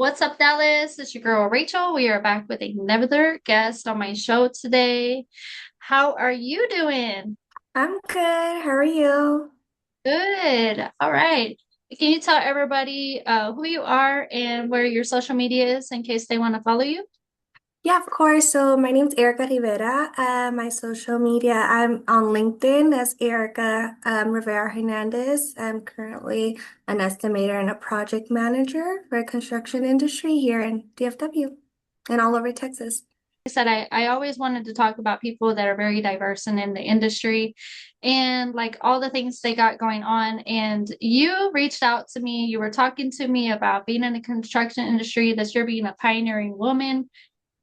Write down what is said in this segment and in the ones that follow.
What's up, Dallas? It's your girl Rachel. We are back with another guest on my show today. How are you doing? I'm good. How are you? Good. All right. Can you tell everybody who you are and where your social media is in case they want to follow you? Yeah, of course. So my name's Erika Rivera. My social media, I'm on LinkedIn as Erika Rivera Hernandez. I'm currently an estimator and a project manager for a construction industry here in DFW and all over Texas. I said I always wanted to talk about people that are very diverse and in the industry and like all the things they got going on. And you reached out to me, you were talking to me about being in the construction industry, that you're being a pioneering woman.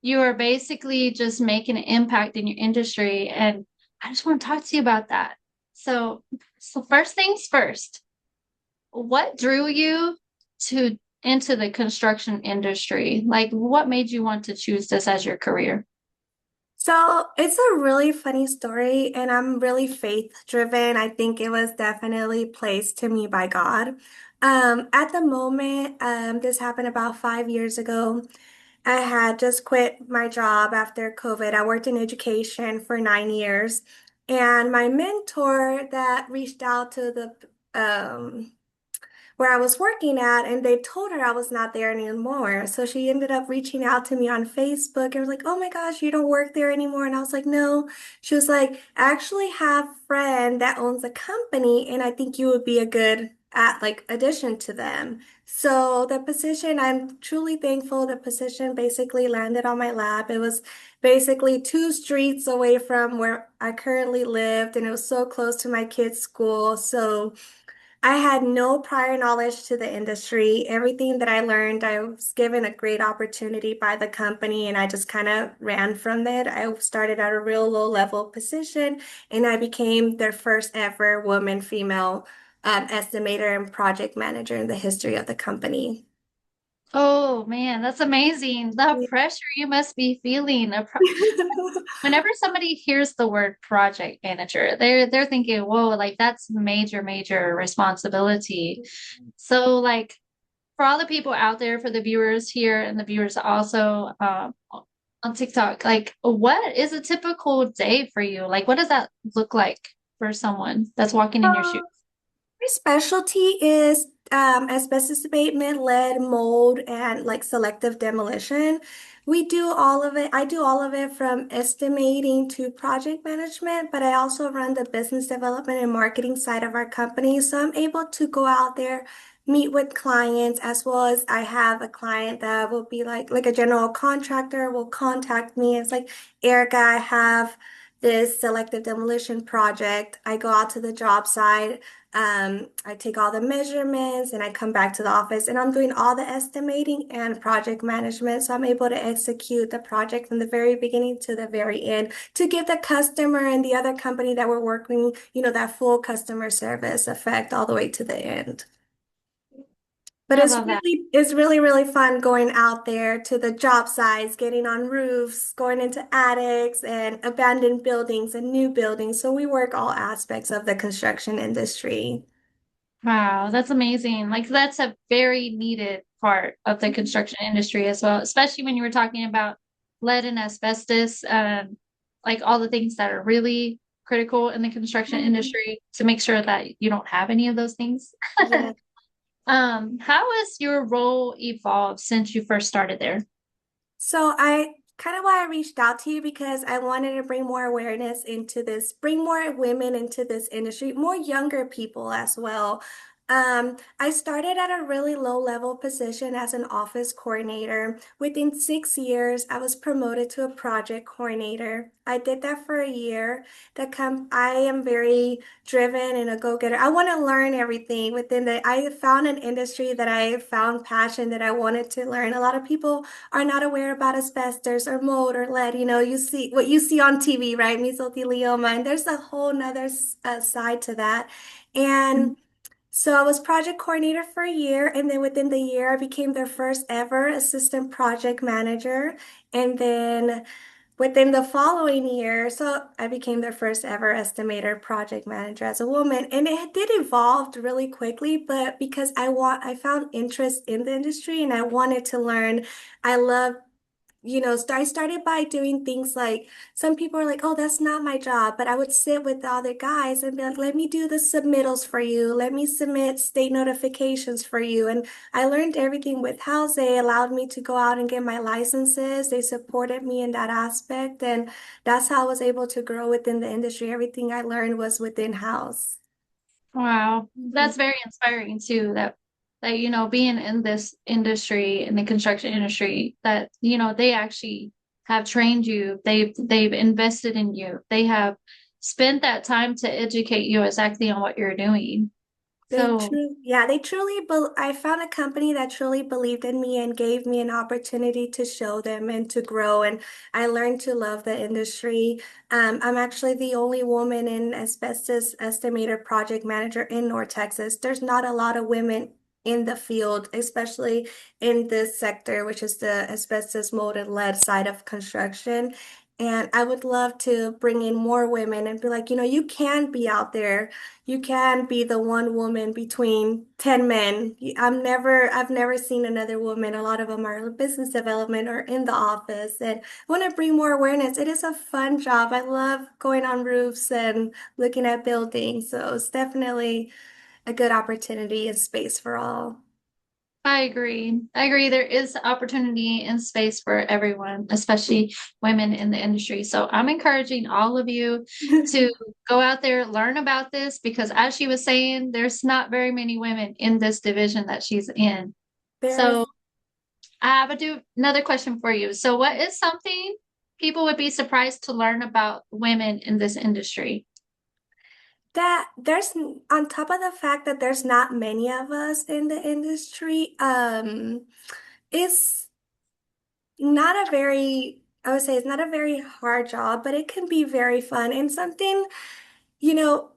You are basically just making an impact in your industry. And I just want to talk to you about that. So, so first things first, what drew you to into the construction industry? Like what made you want to choose this as your career? So it's a really funny story, and I'm really faith driven. I think it was definitely placed to me by God. At the moment, this happened about 5 years ago. I had just quit my job after COVID. I worked in education for 9 years, and my mentor that reached out to the where I was working at, and they told her I was not there anymore. So she ended up reaching out to me on Facebook and was like, "Oh my gosh, you don't work there anymore." And I was like, "No." She was like, "I actually have a friend that owns a company, and I think you would be a good addition to them." So the position, I'm truly thankful. The position basically landed on my lap. It was basically 2 streets away from where I currently lived, and it was so close to my kids' school. So I had no prior knowledge to the industry. Everything that I learned, I was given a great opportunity by the company, and I just kind of ran from it. I started at a real low level position, and I became their first ever woman female estimator and project manager in the history of the company. Oh man, that's amazing. The pressure you must be feeling. Whenever somebody hears the word project manager, they're thinking, whoa, like that's major, major responsibility. So like for all the people out there, for the viewers here and the viewers also on TikTok, like what is a typical day for you? Like what does that look like for someone that's walking in your shoes? My specialty is asbestos abatement, lead, mold, and like selective demolition. We do all of it. I do all of it from estimating to project management, but I also run the business development and marketing side of our company. So I'm able to go out there, meet with clients, as well as I have a client that will be like a general contractor will contact me. It's like, "Erica, I have this selective demolition project." I go out to the job site. I take all the measurements and I come back to the office and I'm doing all the estimating and project management. So I'm able to execute the project from the very beginning to the very end to give the customer and the other company that we're working, that full customer service effect all the way to the end. But I it's love that. really, it's really, really fun going out there to the job sites, getting on roofs, going into attics and abandoned buildings and new buildings. So we work all aspects of the construction industry. Wow, that's amazing. Like that's a very needed part of the construction industry as well, especially when you were talking about lead and asbestos, like all the things that are really critical in the construction Mhm. industry to make sure that you don't have any of those things. Yeah. How has your role evolved since you first started there? So I kind of why I reached out to you because I wanted to bring more awareness into this, bring more women into this industry, more younger people as well. I started at a really low level position as an office coordinator. Within 6 years, I was promoted to a project coordinator. I did that for a year. I am very driven and a go-getter. I want to learn everything I found an industry that I found passion that I wanted to learn. A lot of people are not aware about asbestos or mold or lead. You see what you see on TV, right? Mesothelioma, and there's a whole nother side to that. And so I was project coordinator for a year, and then within the year, I became their first ever assistant project manager. And then within the following year, so I became their first ever estimator project manager as a woman. And it did evolve really quickly, but because I found interest in the industry and I wanted to learn. I love I started by doing things like some people are like, oh, that's not my job. But I would sit with the other guys and be like, let me do the submittals for you. Let me submit state notifications for you. And I learned everything with house. They allowed me to go out and get my licenses. They supported me in that aspect. And that's how I was able to grow within the industry. Everything I learned was within house. Wow, that's very inspiring too. That being in this industry, in the construction industry, that they actually have trained you. They've invested in you. They have spent that time to educate you exactly on what you're doing. So They truly, I found a company that truly believed in me and gave me an opportunity to show them and to grow. And I learned to love the industry. I'm actually the only woman in asbestos estimator project manager in North Texas. There's not a lot of women in the field, especially in this sector, which is the asbestos mold and lead side of construction. And I would love to bring in more women and be like, you can be out there. You can be the one woman between 10 men. I've never seen another woman. A lot of them are business development or in the office. And I want to bring more awareness. It is a fun job. I love going on roofs and looking at buildings. So it's definitely a good opportunity and space for all. I agree. I agree. There is opportunity and space for everyone, especially women in the industry. So I'm encouraging all of you to go out there, learn about this, because as she was saying, there's not very many women in this division that she's in. So There's I have another question for you. So what is something people would be surprised to learn about women in this industry? there's on top of the fact that there's not many of us in the industry, it's not a very, I would say it's not a very hard job, but it can be very fun and something.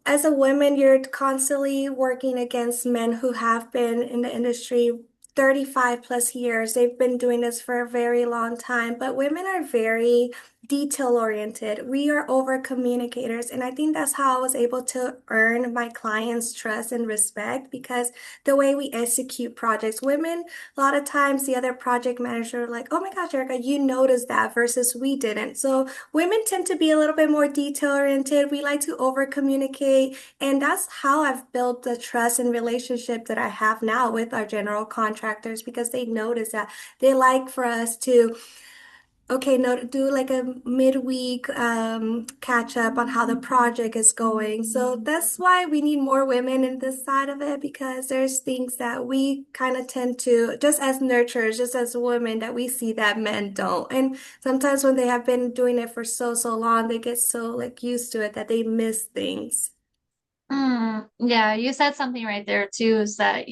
As a woman, you're constantly working against men who have been in the industry 35 plus years. They've been doing this for a very long time, but women are very detail oriented. We are over communicators, and I think that's how I was able to earn my clients' trust and respect because the way we execute projects, women, a lot of times the other project manager are like, oh my gosh, Erica, you noticed that versus we didn't. So women tend to be a little bit more detail oriented. We like to over communicate. And that's how I've built the trust and relationship that I have now with our general contractors because they notice that they like for us to, okay, no, do like a midweek catch up on how the project is going. So that's why we need more women in this side of it because there's things that we kind of tend to, just as nurturers, just as women, that we see that men don't. And sometimes when they have been doing it for so long, they get so like used to it that they miss things. Yeah, you said something right there too, is that,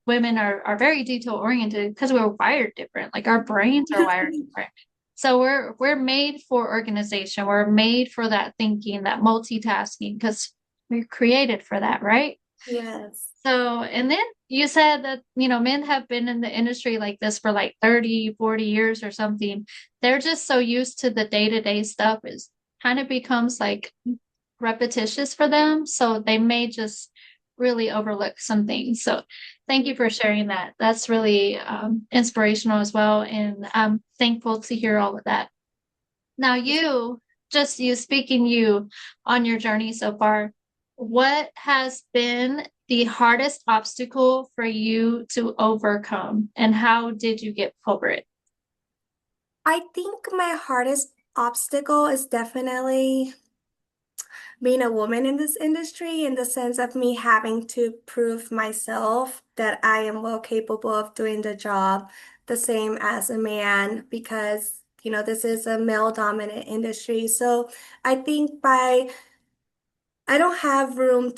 women are very detail oriented because we're wired different. Like our brains are wired different. So we're made for organization. We're made for that thinking, that multitasking, because we're created for that, right? Yes. So, and then you said that, men have been in the industry like this for like 30, 40 years or something. They're just so used to the day-to-day stuff is kind of becomes like repetitious for them. So they may just really overlook some things. So thank you for sharing that. That's really inspirational as well. And I'm thankful to hear all of that. Now, you speaking you on your journey so far, what has been the hardest obstacle for you to overcome and how did you get over it? I think my hardest obstacle is definitely being a woman in this industry in the sense of me having to prove myself that I am well capable of doing the job the same as a man because, this is a male dominant industry. So I think I don't have room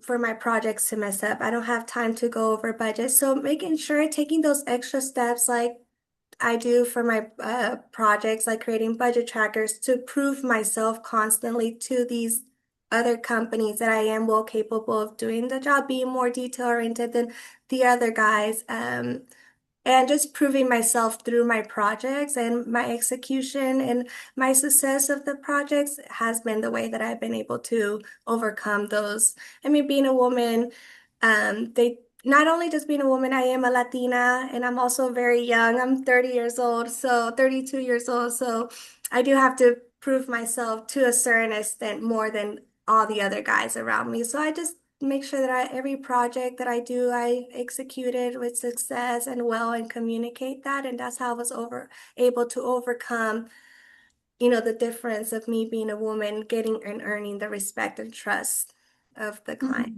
for my projects to mess up. I don't have time to go over budget. So making sure taking those extra steps like I do for my projects, like creating budget trackers to prove myself constantly to these other companies that I am well capable of doing the job, being more detail oriented than the other guys. and just proving myself through my projects and my execution and my success of the projects has been the way that I've been able to overcome those. I mean, being a woman, they not only just being a woman, I am a Latina and I'm also very young. I'm 30 years old, so 32 years old. So I do have to prove myself to a certain extent more than all the other guys around me. So I just make sure that every project that I do, I execute it with success and well and communicate that. And that's how I was able to overcome, the difference of me being a woman, getting and earning the respect and trust of the clients. Mhm.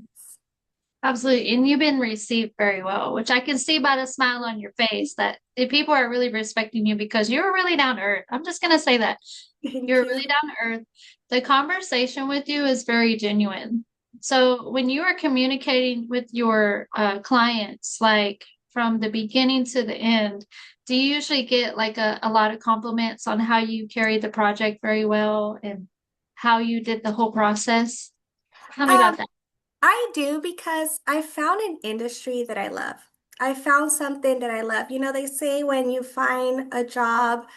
Absolutely. And you've been received very well, which I can see by the smile on your face that the people are really respecting you because you're really down to earth. I'm just going to say that. Thank You're you. really down to earth. The conversation with you is very genuine. So when you are communicating with your clients, like from the beginning to the end, do you usually get like a lot of compliments on how you carried the project very well and how you did the whole process? Tell me about Um, that. I do because I found an industry that I love. I found something that I love. They say when you find a job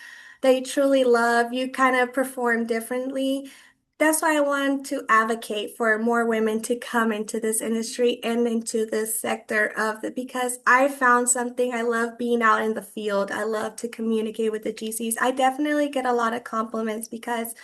that you truly love, you kind of perform differently. That's why I want to advocate for more women to come into this industry and into this sector of it because I found something. I love being out in the field. I love to communicate with the GCs. I definitely get a lot of compliments because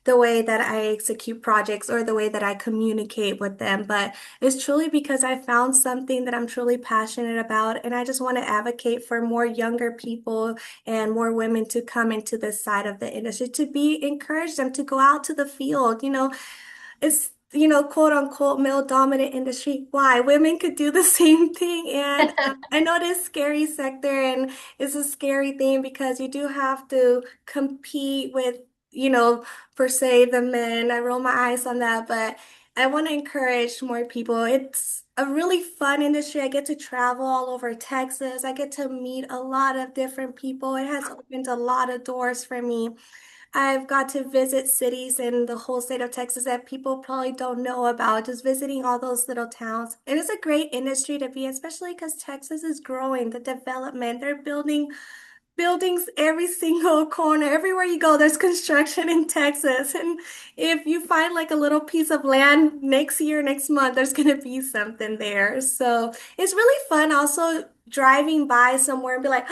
the way that I execute projects or the way that I communicate with them. But it's truly because I found something that I'm truly passionate about. And I just want to advocate for more younger people and more women to come into this side of the industry, to be encourage them to go out to the field. It's, quote unquote, male dominant industry. Why? Women could do the same thing. And I know this scary sector and it's a scary thing because you do have to compete with, per se, the men. I roll my eyes on that, but I want to encourage more people. It's a really fun industry. I get to travel all over Texas. I get to meet a lot of different people. It has opened a lot of doors for me. I've got to visit cities in the whole state of Texas that people probably don't know about, just visiting all those little towns. It is a great industry to be, especially because Texas is growing, the development. They're building buildings every single corner. Everywhere you go, there's construction in Texas. And if you find like a little piece of land next year, next month, there's going to be something there. So it's really fun also driving by somewhere and be like,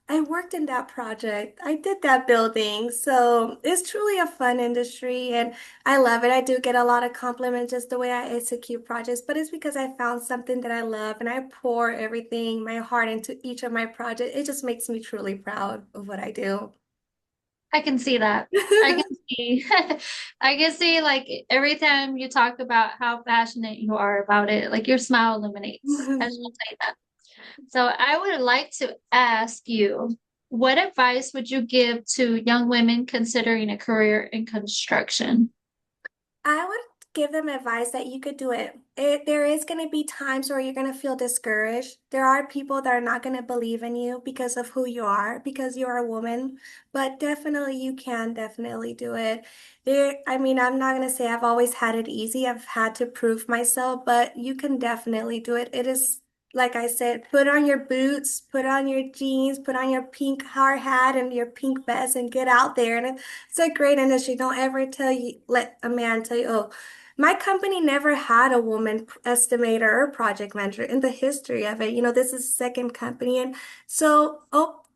I worked in that project. I did that building. So it's truly a fun industry and I love it. I do get a lot of compliments just the way I execute projects, but it's because I found something that I love and I pour everything, my heart into each of my projects. It just makes me truly proud of what I do. I can see that. I can see. I can see like every time you talk about how passionate you are about it, like your smile illuminates. I just want to say that. So I would like to ask you, what advice would you give to young women considering a career in construction? I would give them advice that you could do it. There is going to be times where you're going to feel discouraged. There are people that are not going to believe in you because of who you are, because you're a woman, but definitely you can definitely do it. I mean, I'm not going to say I've always had it easy. I've had to prove myself, but you can definitely do it. It is like I said, put on your boots, put on your jeans, put on your pink hard hat and your pink vest and get out there. And it's a great industry. Don't ever let a man tell you, oh, my company never had a woman estimator or project manager in the history of it. This is second company. And so,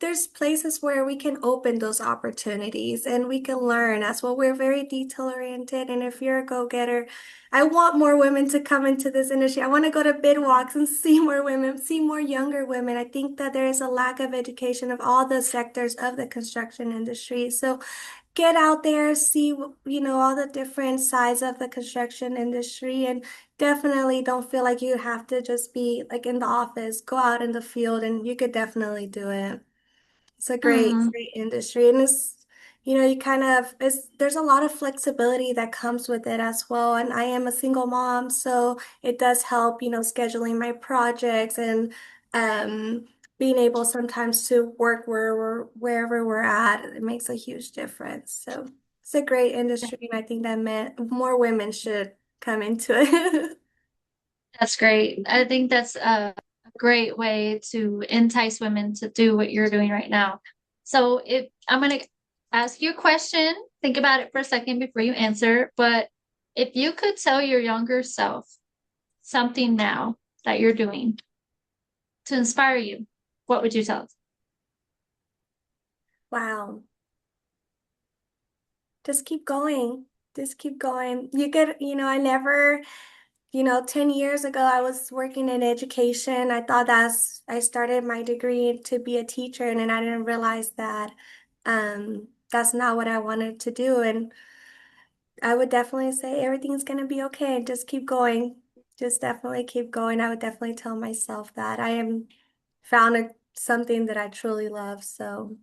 there's places where we can open those opportunities and we can learn. That's what we're very detail oriented. And if you're a go-getter, I want more women to come into this industry. I want to go to bid walks and see more women, see more younger women. I think that there is a lack of education of all the sectors of the construction industry. So get out there, see, all the different sides of the construction industry, and definitely don't feel like you have to just be like in the office. Go out in the field, and you could definitely do it. It's a Mm, great industry, and you kind of, there's a lot of flexibility that comes with it as well. And I am a single mom, so it does help, scheduling my projects and um, being able sometimes to work wherever we're at. It makes a huge difference. So it's a great industry, and I think that more women should come into it. that's great. I think that's great way to entice women to do what you're doing right now. So if I'm gonna ask you a question, think about it for a second before you answer, but if you could tell your younger self something now that you're doing to inspire you, what would you tell us? Wow. Just keep going. Just keep going. You get, I never, 10 years ago, I was working in education. I started my degree to be a teacher, and then I didn't realize that that's not what I wanted to do. And I would definitely say everything's going to be okay. Just keep going. Just definitely keep going. I would definitely tell myself that I am found something that I truly love. So,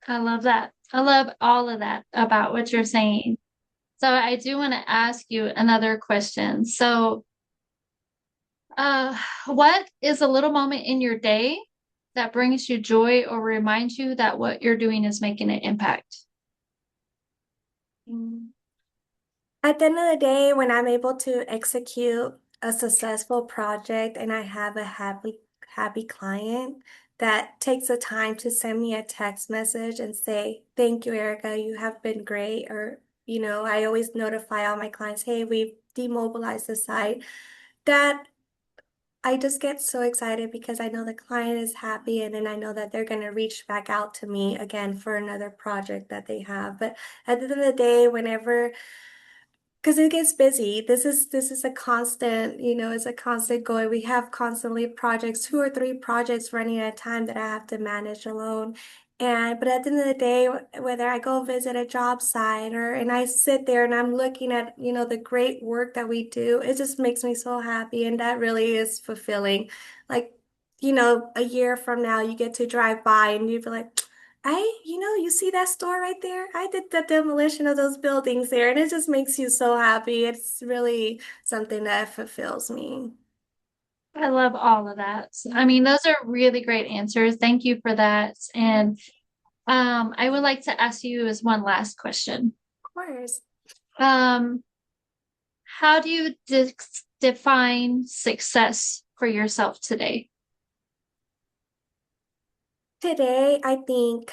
I love that. I love all of that about what you're saying. So I do want to ask you another question. So, what is a little moment in your day that brings you joy or reminds you that what you're doing is making an impact? mm. At the end of the day, when I'm able to execute a successful project and I have a happy client that takes the time to send me a text message and say, "Thank you, Erica, you have been great." Or, I always notify all my clients, "Hey, we've demobilized the site." That I just get so excited because I know the client is happy, and then I know that they're going to reach back out to me again for another project that they have. But at the end of the day, whenever because it gets busy. This is a constant, it's a constant going. We have constantly projects, two or three projects running at a time that I have to manage alone. But at the end of the day, whether I go visit a job site and I sit there and I'm looking at, the great work that we do, it just makes me so happy, and that really is fulfilling. Like, a year from now, you get to drive by and you'd be like, you see that store right there? I did the demolition of those buildings there, and it just makes you so happy. It's really something that fulfills me. I love all of that. I mean, those are really great answers. Thank you for that. And I would like to ask you as one last question. Of course. Um, how do you define success for yourself today? Today, I think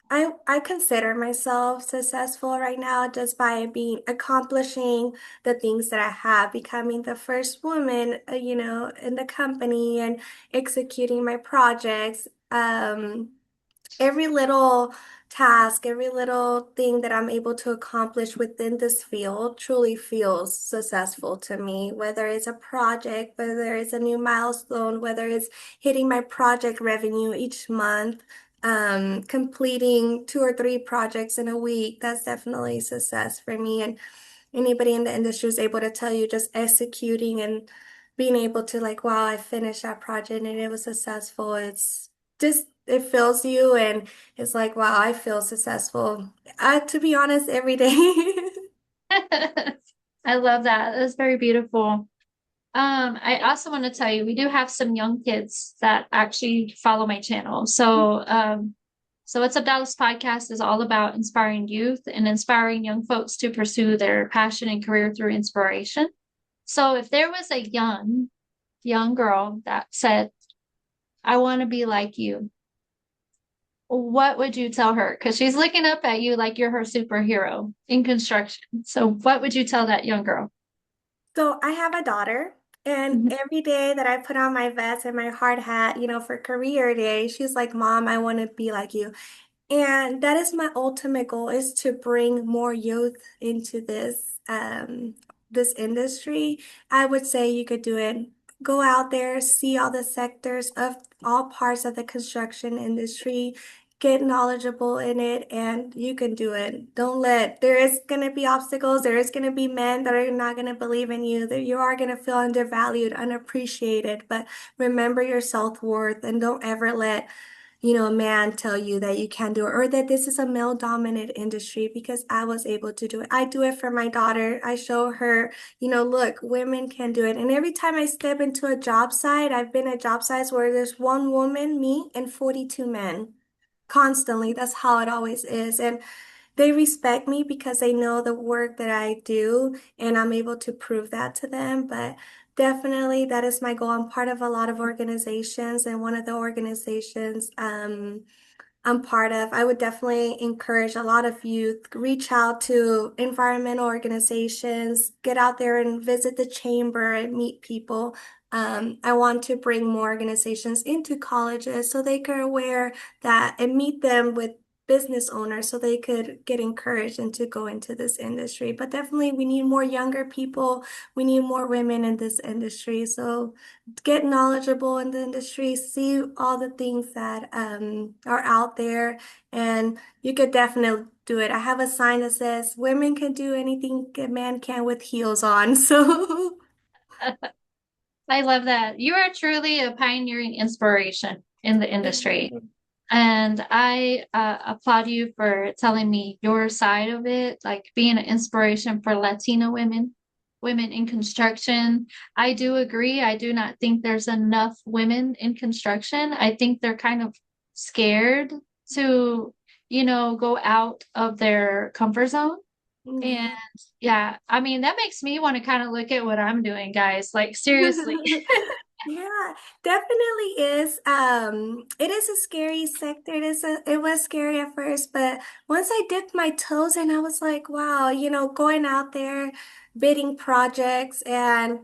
I consider myself successful right now just by being accomplishing the things that I have, becoming the first woman, in the company and executing my projects. Every little task, every little thing that I'm able to accomplish within this field truly feels successful to me, whether it's a project, whether it's a new milestone, whether it's hitting my project revenue each month, completing two or three projects in a week. That's definitely success for me. And anybody in the industry is able to tell you just executing and being able to like, wow, I finished that project and it was successful. It's just, it fills you and it's like, wow, I feel successful. To be honest, every day. I love that. That's very beautiful. I also want to tell you, we do have some young kids that actually follow my channel. So What's Up Dallas podcast is all about inspiring youth and inspiring young folks to pursue their passion and career through inspiration. So if there was a young girl that said, I want to be like you, what would you tell her? Because she's looking up at you like you're her superhero in construction. So what would you tell that young girl? So I have a daughter, and every day that I put on my vest and my hard hat, for career day, she's like, "Mom, I want to be like you." And that is my ultimate goal, is to bring more youth into this industry. I would say you could do it. Go out there, see all the sectors of all parts of the construction industry, get knowledgeable in it, and you can do it. There is going to be obstacles. There is going to be men that are not going to believe in you, that you are going to feel undervalued, unappreciated, but remember your self-worth and don't ever let a man tell you that you can't do it or that this is a male-dominant industry, because I was able to do it. I do it for my daughter. I show her, look, women can do it. And every time I step into a job site, I've been at job sites where there's one woman, me, and 42 men. Constantly. That's how it always is. And they respect me because they know the work that I do, and I'm able to prove that to them. But Definitely, that is my goal. I'm part of a lot of organizations, and one of the organizations I'm part of, I would definitely encourage a lot of youth reach out to environmental organizations, get out there and visit the chamber and meet people. I want to bring more organizations into colleges so they are aware that and meet them with business owners so they could get encouraged and to go into this industry. But definitely, we need more younger people. We need more women in this industry. So get knowledgeable in the industry, see all the things that are out there, and you could definitely do it. I have a sign that says, "Women can do anything a man can with heels on." So, I love that. You are truly a pioneering inspiration in the thank industry. you. And I applaud you for telling me your side of it, like being an inspiration for Latina women, women in construction. I do agree. I do not think there's enough women in construction. I think they're kind of scared to, go out of their comfort zone. And Yeah. yeah, I mean, that makes me want to kind of look at what I'm doing, guys. Like, seriously. Yeah, definitely is. It is a scary sector. It was scary at first, but once I dipped my toes in, I was like, wow, going out there, bidding projects, and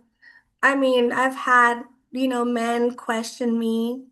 I mean, I've had, men question me,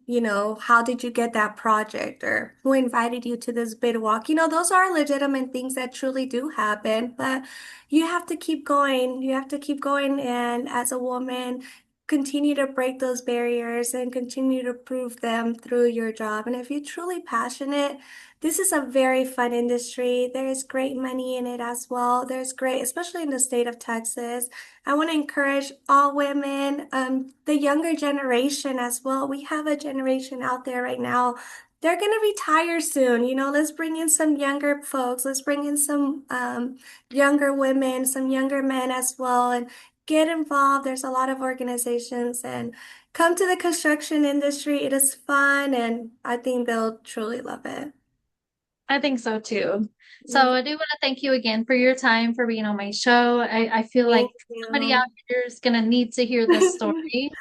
how did you get that project or who invited you to this bid walk? Those are legitimate things that truly do happen, but you have to keep going. You have to keep going. And as a woman, continue to break those barriers and continue to prove them through your job. And if you're truly passionate, this is a very fun industry. There is great money in it as well. There's great, especially in the state of Texas. I want to encourage all women, the younger generation as well. We have a generation out there right now. They're going to retire soon. Let's bring in some younger folks. Let's bring in some younger women, some younger men as well, and get involved. There's a lot of organizations and come to the construction industry. It is fun, and I think they'll truly love it. I think so too. So Mm, I do want to thank you again for your time for being on my show. I feel like thank somebody out you. here is gonna need to hear this story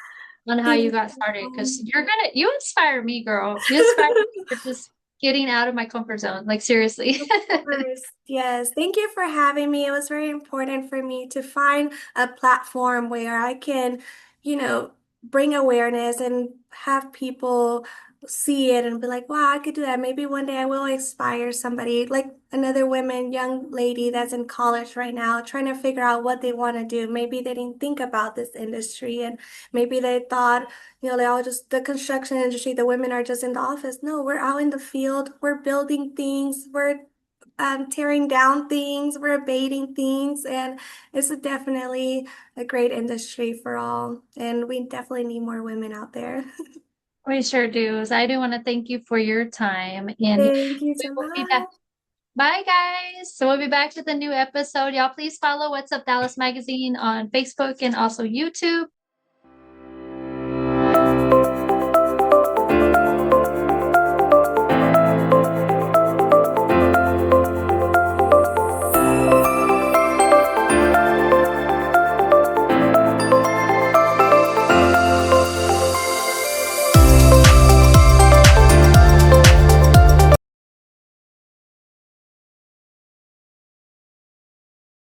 on how you Thank got started because you. you inspire me, girl. You inspire me for just getting out of my comfort zone. Like seriously. Of course, yes. Thank you for having me. It was very important for me to find a platform where I can, you know, bring awareness and have people see it and be like, wow, I could do that. Maybe one day I will inspire somebody, like another young lady that's in college right now, trying to figure out what they want to do. Maybe they didn't think about this industry and maybe they thought, they all just the construction industry, the women are just in the office. No, we're out in the field, we're building things, we're tearing down things, we're abating things, and definitely a great industry for all. And we definitely need more women out there. We sure do. So I do want to thank you for your time and Thank you we so will be back. much. Bye guys. So we'll be back with a new episode. Y'all please follow What's Up Dallas Magazine on Facebook and also YouTube.